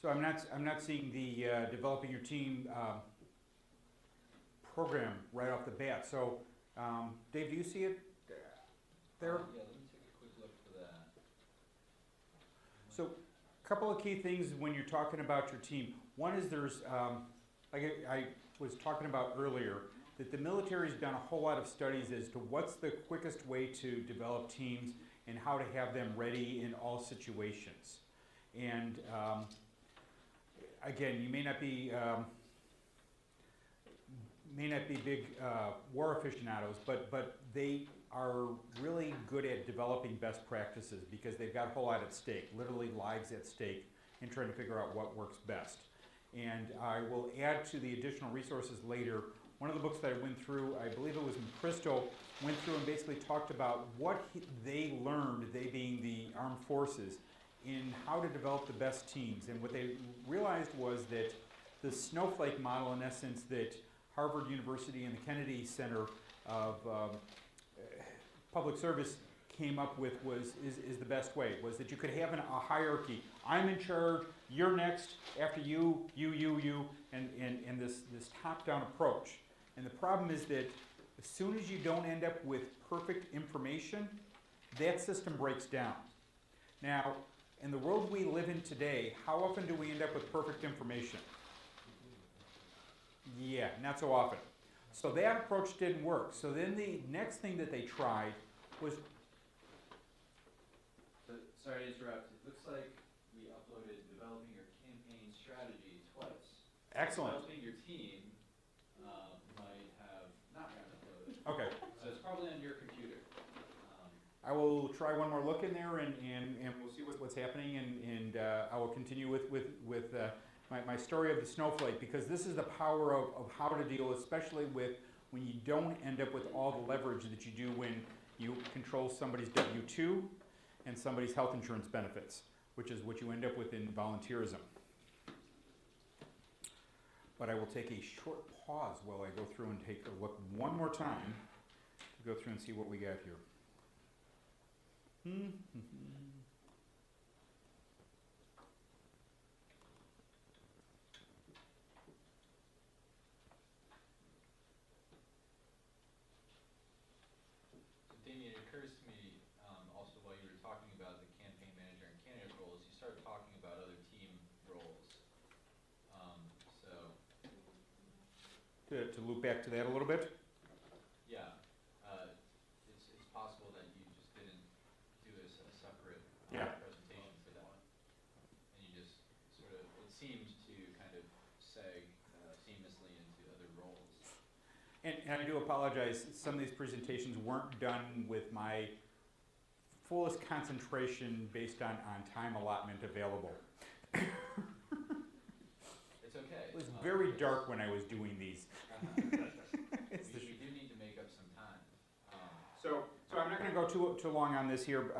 So I'm not seeing the developing your team program right off the bat. So Dave, do you see it there? Yeah, let me take a quick look for that. So a couple of key things when you're talking about your team. One is there's, like I was talking about earlier, that the military's done a whole lot of studies as to what's the quickest way to develop teams and how to have them ready in all situations. And again, you may not be big war aficionados, but they are really good at developing best practices because they've got a whole lot at stake, literally lives at stake, in trying to figure out what works best. And I will add to the additional resources later. One of the books that I went through, I believe it was McChrystal, went through and basically talked about what they learned, they being the armed forces, in how to develop the best teams. And what they realized was that the Snowflake model, in essence, that Harvard University and the Kennedy Center of Public Service came up with is the best way, was that you could have a hierarchy. I'm in charge, you're next, after you, and this top-down approach. And the problem is that as soon as you don't end up with perfect information, that system breaks down. Now, in the world we live in today, how often do we end up with perfect information? Yeah, not so often. So that approach didn't work. So then the next thing that they tried was... Sorry to interrupt. It looks like we uploaded developing your campaign strategy twice. Excellent. Developing your team might have not gotten uploaded. Okay. So it's probably on your computer. I will try one more look in there, and we'll see what's happening, and I will continue with my story of the Snowflake, because this is the power of how to deal, especially with when you don't end up with all the leverage that you do when you control somebody's W-2 and somebody's health insurance benefits, which is what you end up with in volunteerism. But I will take a short pause while I go through and take a look one more time to go through and see what we got here. Damian, it occurs to me also while you were talking about the campaign manager and candidate roles, you started talking about other team roles. To loop back to that a little bit? Yeah, it's possible that you just didn't do a separate presentation for that one. And you just sort of, it seemed to kind of seg seamlessly into other roles. And I do apologize, some of these presentations weren't done with my fullest concentration based on time allotment available. It's okay. It was very dark when I was doing these. We do need to make up some time. So I'm not going to go too long on this here.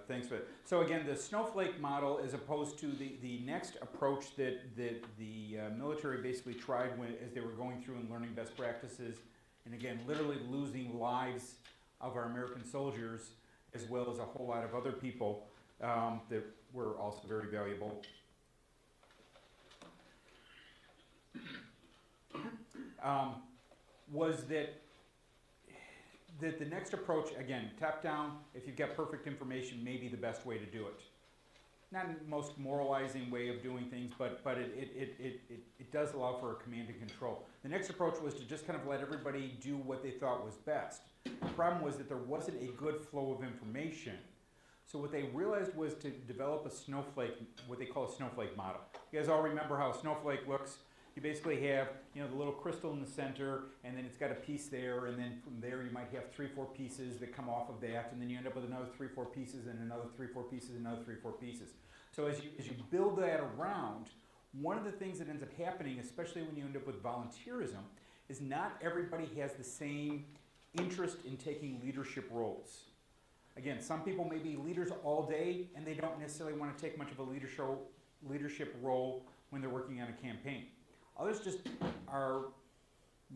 Thanks for that. So again, the Snowflake model, as opposed to the next approach that the military basically tried as they were going through and learning best practices, and again, literally losing lives of our American soldiers, as well as a whole lot of other people that were also very valuable. Was that the next approach, again, top-down, if you've got perfect information, may be the best way to do it. Not the most moralizing way of doing things, but it does allow for a command and control. The next approach was to just kind of let everybody do what they thought was best. The problem was that there wasn't a good flow of information. So what they realized was to develop a Snowflake, what they call a Snowflake model. You guys all remember how a snowflake looks? You basically have, the little crystal in the center, and then it's got a piece there, and then from there you might have 3 or 4 pieces that come off of that, and then you end up with another 3 or 4 pieces, and another 3 or 4 pieces, and another 3 or 4 pieces. So as you build that around, one of the things that ends up happening, especially when you end up with volunteerism, is not everybody has the same interest in taking leadership roles. Again, some people may be leaders all day, and they don't necessarily want to take much of a leadership role when they're working on a campaign. Others just are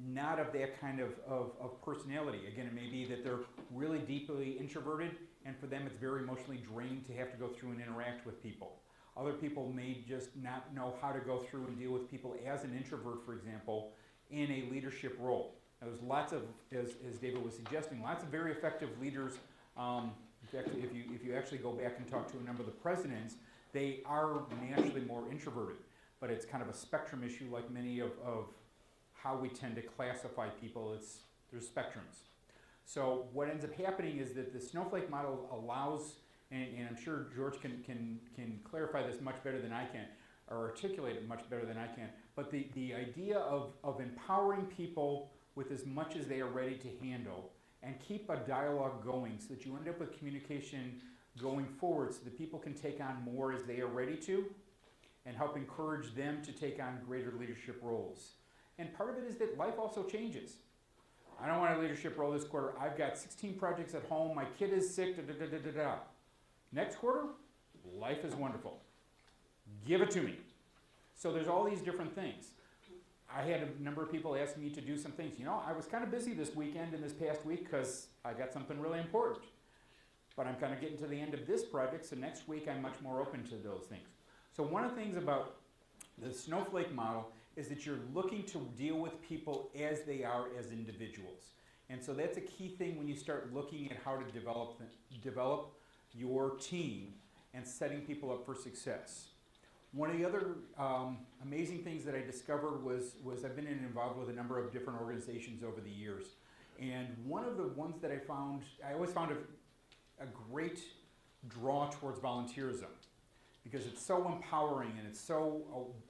not of that kind of personality. Again, it may be that they're really deeply introverted and for them it's very emotionally draining to have to go through and interact with people. Other people may just not know how to go through and deal with people as an introvert, for example, in a leadership role. Now, there's lots of, as David was suggesting, lots of very effective leaders. In fact, if you actually go back and talk to a number of the presidents, they are naturally more introverted. But it's kind of a spectrum issue, like many of how we tend to classify people. There's spectrums. So what ends up happening is that the Snowflake model allows, and I'm sure George can clarify this much better than I can, or articulate it much better than I can, but the idea of empowering people with as much as they are ready to handle, and keep a dialogue going so that you end up with communication going forward so that people can take on more as they are ready to, and help encourage them to take on greater leadership roles. And part of it is that life also changes. I don't want a leadership role this quarter. I've got 16 projects at home. My kid is sick. Da, da, da, da, da, da. Next quarter, life is wonderful. Give it to me. So there's all these different things. I had a number of people ask me to do some things. You know, I was kind of busy this weekend and this past week because I got something really important. But I'm kind of getting to the end of this project, so next week I'm much more open to those things. So one of the things about the Snowflake model is that you're looking to deal with people as they are as individuals. And so that's a key thing when you start looking at how to develop your team and setting people up for success. One of the other amazing things that I discovered was I've been involved with a number of different organizations over the years. And one of the ones that I always found a great draw towards volunteerism, because it's so empowering and it's so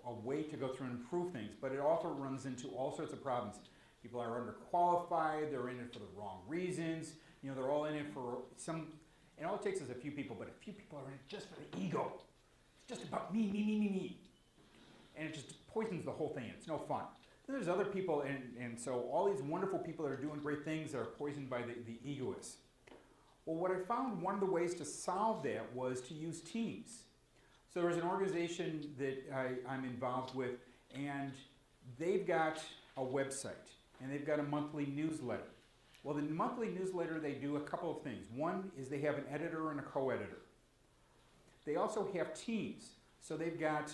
a way to go through and improve things, but it also runs into all sorts of problems. People are underqualified, they're in it for the wrong reasons, you know, they're all in it for some, and all it takes is a few people, but a few people are in it just for the ego. It's just about me, me, me, me, me. And it just poisons the whole thing, it's no fun. Then there's other people, and so all these wonderful people that are doing great things are poisoned by the egoists. Well, what I found, one of the ways to solve that was to use teams. So there's an organization that I'm involved with, and they've got a website, and they've got a monthly newsletter. Well, the monthly newsletter, they do a couple of things. One is they have an editor and a co-editor. They also have teams. So they've got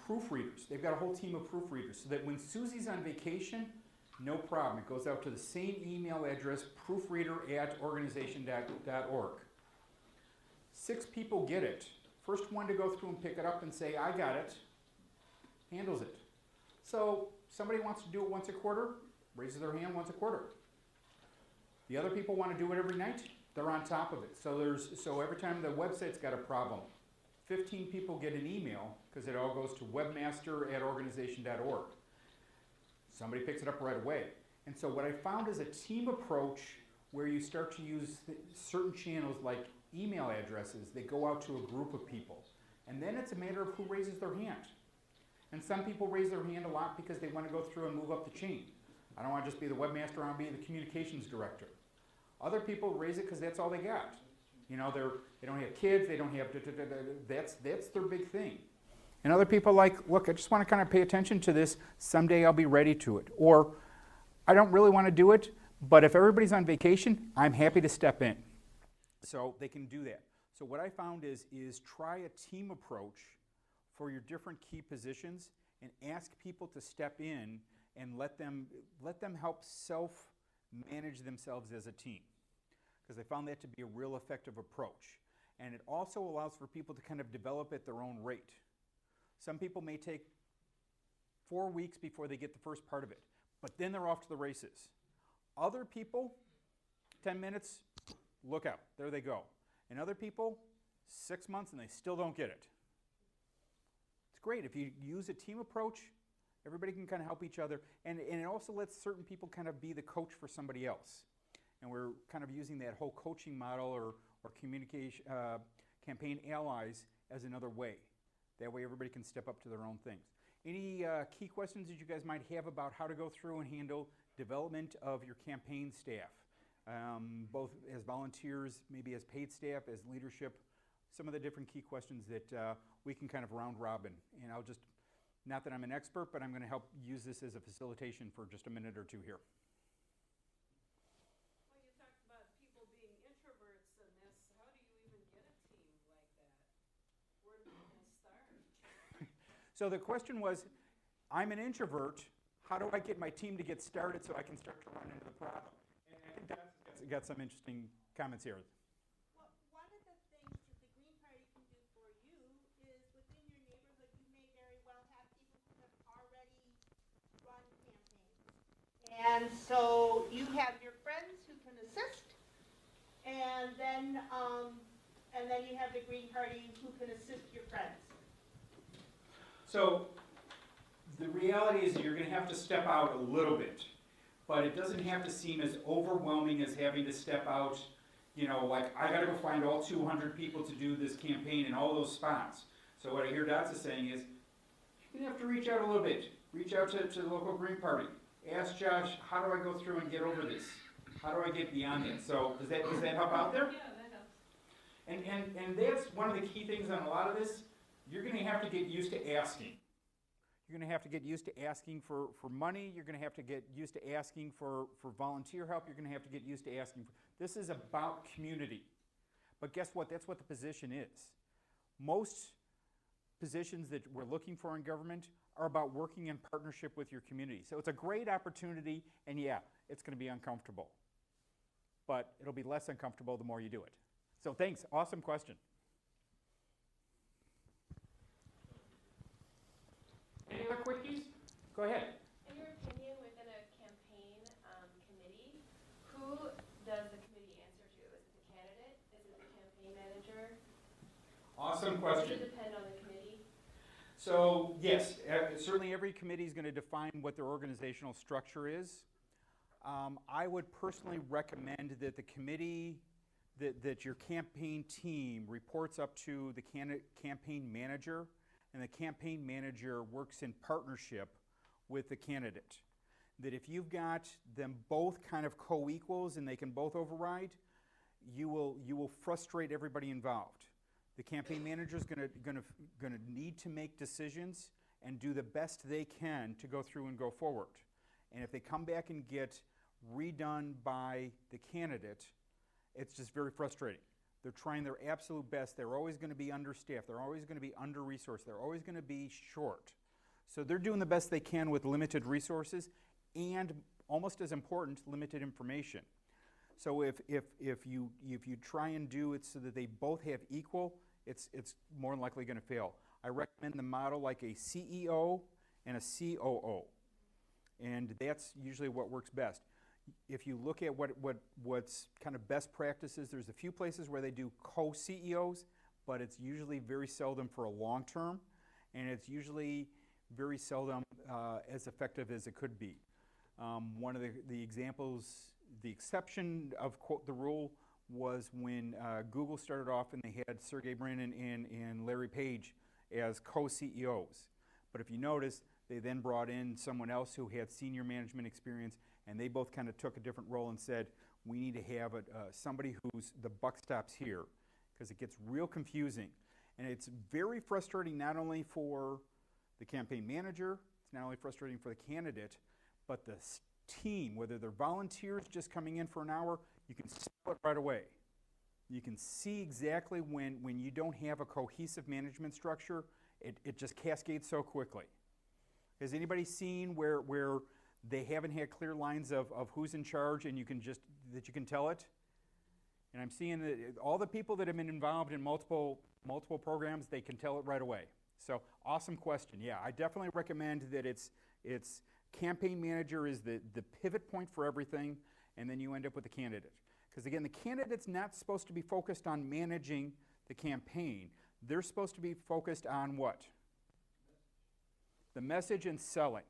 proofreaders. They've got a whole team of proofreaders, so that when Susie's on vacation, no problem. It goes out to the same email address, proofreader@organization.org. 6 people get it. First one to go through and pick it up and say, I got it, handles it. So somebody wants to do it once a quarter, raises their hand once a quarter. The other people want to do it every night, they're on top of it. So every time the website's got a problem, 15 people get an email, because it all goes to webmaster@organization.org. Somebody picks it up right away. And so what I found is a team approach where you start to use certain channels like email addresses that go out to a group of people. And then it's a matter of who raises their hand. And some people raise their hand a lot because they want to go through and move up the chain. I don't want to just be the webmaster, I want to be the communications director. Other people raise it because that's all they got. You know, they don't have kids, they don't have, that's their big thing. And other people are like, look, I just want to kind of pay attention to this, someday I'll be ready to it. Or, I don't really want to do it, but if everybody's on vacation, I'm happy to step in. So they can do that. So what I found is try a team approach for your different key positions and ask people to step in and let them help self-manage themselves as a team. Because I found that to be a real effective approach. And it also allows for people to kind of develop at their own rate. Some people may take 4 weeks before they get the first part of it, but then they're off to the races. Other people, 10 minutes, look out, there they go. And other people, 6 months and they still don't get it. It's great. If you use a team approach, everybody can kind of help each other. And it also lets certain people kind of be the coach for somebody else. And we're kind of using that whole coaching model or communication, campaign allies as another way. That way everybody can step up to their own things. Any key questions that you guys might have about how to go through and handle development of your campaign staff? Both as volunteers, maybe as paid staff, as leadership, some of the different key questions that we can kind of round robin. And I'll just, not that I'm an expert, but I'm going to help use this as a facilitation for just a minute or two here. Well, you talked about people being introverts in this, So the question was, I'm an introvert, how do I get my team to get started so I can start to run into the problem? And I think that's got some interesting comments here. Well, one of the things that the Green Party can do for you is within your neighborhood, you may very well have people who have already run campaigns. And so you have your friends who can assist, and then you have the Green Party who can assist your friends. So the reality is that you're going to have to step out a little bit, but it doesn't have to seem as overwhelming as having to step out, you know, like I got to go find all 200 people to do this campaign in all those spots. So what I hear Dotsa saying is, you're going to have to reach out a little bit. Reach out to the local Green Party. Ask Josh, how do I go through and get over this? How do I get beyond it? So does that help out there? Yeah, that helps. And that's one of the key things on a lot of this. You're going to have to get used to asking. You're going to have to get used to asking for money. You're going to have to get used to asking for volunteer help. You're going to have to get used to asking for... This is about community. But guess what? That's what the position is. Most positions that we're looking for in government are about working in partnership with your community. So it's a great opportunity, and yeah, it's going to be uncomfortable. But it'll be less uncomfortable the more you do it. So thanks. Awesome question. Any other quickies? Go ahead. In your opinion, within a campaign committee, who does the committee answer to? Is it the candidate? Is it the campaign manager? Awesome Does question. it depend on the committee? So yes, certainly every committee is going to define what their organizational structure is. I would personally recommend that the committee, that your campaign team reports up to the campaign manager, and the campaign manager works in partnership with the candidate. That if you've got them both kind of co-equals and they can both override, you will frustrate everybody involved. The campaign manager is going to need to make decisions and do the best they can to go through and go forward. And if they come back and get redone by the candidate, it's just very frustrating. They're trying their absolute best. They're always going to be understaffed. They're always going to be under-resourced. They're always going to be short. So they're doing the best they can with limited resources and, almost as important, limited information. So if you try and do it so that they both have equal, it's more than likely going to fail. I recommend the model like a CEO and a COO. And that's usually what works best. If you look at what's kind of best practices, there's a few places where they do co-CEOs, but it's usually very seldom for a long term, and it's usually very seldom as effective as it could be. One of the examples, the exception of quote the rule, was when Google started off and they had Sergey Brin and Larry Page as co-CEOs. But if you notice, they then brought in someone else who had senior management experience, and they both kind of took a different role and said, we need to have somebody who's the buck stops here, because it gets real confusing. And it's very frustrating not only for the campaign manager, it's not only frustrating for the candidate, but the team, whether they're volunteers just coming in for an hour, you can smell it right away. You can see exactly when you don't have a cohesive management structure, it just cascades so quickly. Has anybody seen where they haven't had clear lines of who's in charge and you can tell it? And I'm seeing that all the people that have been involved in multiple programs, they can tell it right away. So awesome question. Yeah, I definitely recommend that it's campaign manager is the pivot point for everything, and then you end up with the candidate. Because again, the candidate's not supposed to be focused on managing the campaign. They're supposed to be focused on what? The message and selling.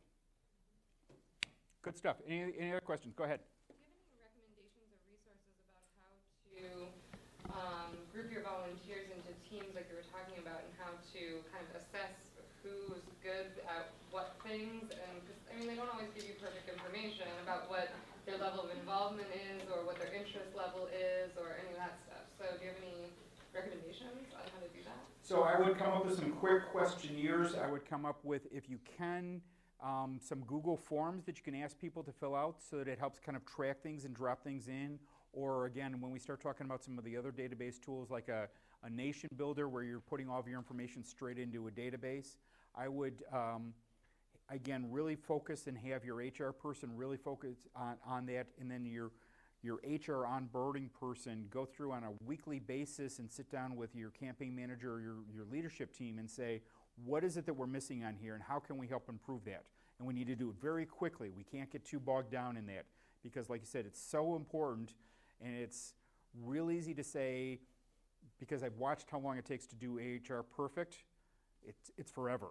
Good stuff. Any other questions? Go ahead. Do you have any recommendations or resources about how to group your volunteers into teams like you were talking about, and how to kind of assess who's good at what things? And because they don't always give you perfect information about what their level of involvement is, or what their interest level is, or any of that stuff. So do you have any recommendations on how to do that? So I would come up with some quick questionnaires. I would come up with, if you can, some Google forms that you can ask people to fill out so that it helps kind of track things and drop things in. Or again, when we start talking about some of the other database tools like a nation builder where you're putting all of your information straight into a database, I would, again, really focus and have your HR person really focus on that, and then your HR onboarding person go through on a weekly basis and sit down with your campaign manager or your leadership team and say, what is it that we're missing on here and how can we help improve that? And we need to do it very quickly. We can't get too bogged down in that because, like you said, it's so important, and it's real easy to say, because I've watched how long it takes to do HR perfect, it's forever.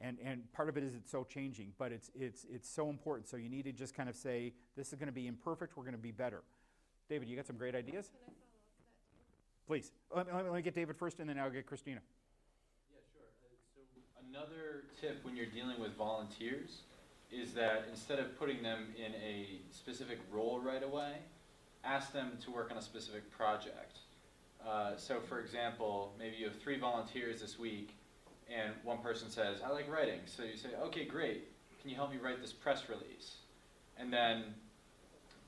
And part of it is it's so changing, but it's so important. So you need to just kind of say, this is going to be imperfect, we're going to be better. David, you got some great ideas? Can I follow up to that too? Please. Let me get David first, and then I'll get Christina. Yeah, sure. So another tip when you're dealing with volunteers is that instead of putting them in a specific role right away, ask them to work on a specific project. So for example, maybe you have 3 volunteers this week, and one person says, I like writing. So you say, okay, great. Can you help me write this press release? And then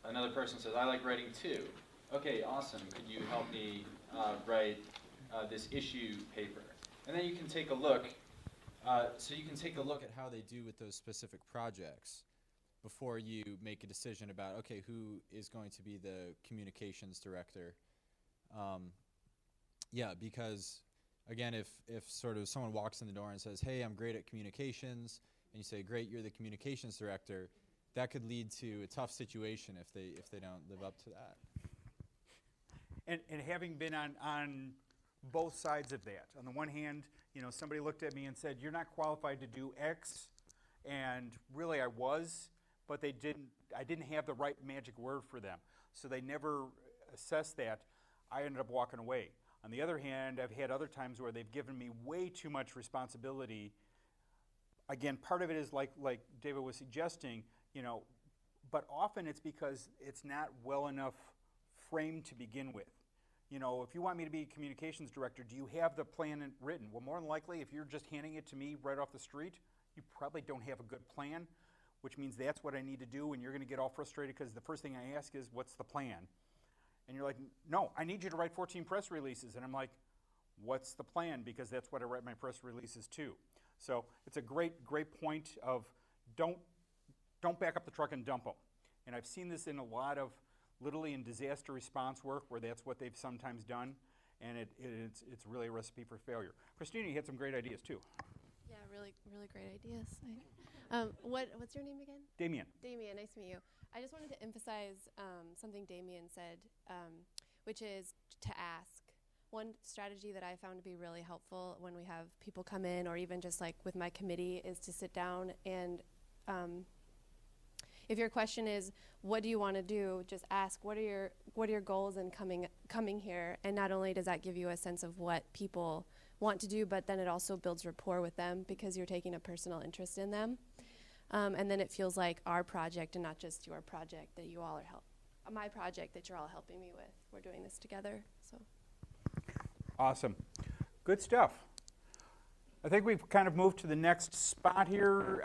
another person says, I like writing too. Okay, awesome. Could you help me write this issue paper? And then you can take a look. So you can take a look at how they do with those specific projects before you make a decision about, okay, who is going to be the communications director. Yeah, because again, if sort of someone walks in the door and says, hey, I'm great at communications, and you say, great, you're the communications director, that could lead to a tough situation if they don't live up to that. And having been on both sides of that, on the one hand, somebody looked at me and said, you're not qualified to do X, and really I was, but I didn't have the right magic word for them. So they never assessed that. I ended up walking away. On the other hand, I've had other times where they've given me way too much responsibility. Again, part of it is like David was suggesting, but often it's because it's not well enough framed to begin with. If you want me to be communications director, do you have the plan written? Well, more than likely, if you're just handing it to me right off the street, you probably don't have a good plan, which means that's what I need to do, and you're going to get all frustrated because the first thing I ask is, what's the plan? And you're like, no, I need you to write 14 press releases. And I'm like, what's the plan? Because that's what I write my press releases to. So it's a great point of don't back up the truck and dump them. And I've seen this in a lot of literally in disaster response work where that's what they've sometimes done. And it's really a recipe for failure. Christina, you had some great ideas too. Yeah, really great ideas. What's your name again? Damian. Damian, nice to meet you. I just wanted to emphasize something Damian said, which is to ask. One strategy that I found to be really helpful when we have people come in, or even just like with my committee, is to sit down and if your question is, what do you want to do, just ask, what are your goals in coming here? And not only does that give you a sense of what people want to do, but then it also builds rapport with them because you're taking a personal interest in them. And then it feels like our project and not just your project that you all are my project that you're all helping me with. We're doing this together. So Awesome. Good stuff. I think we've kind of moved to the next spot here.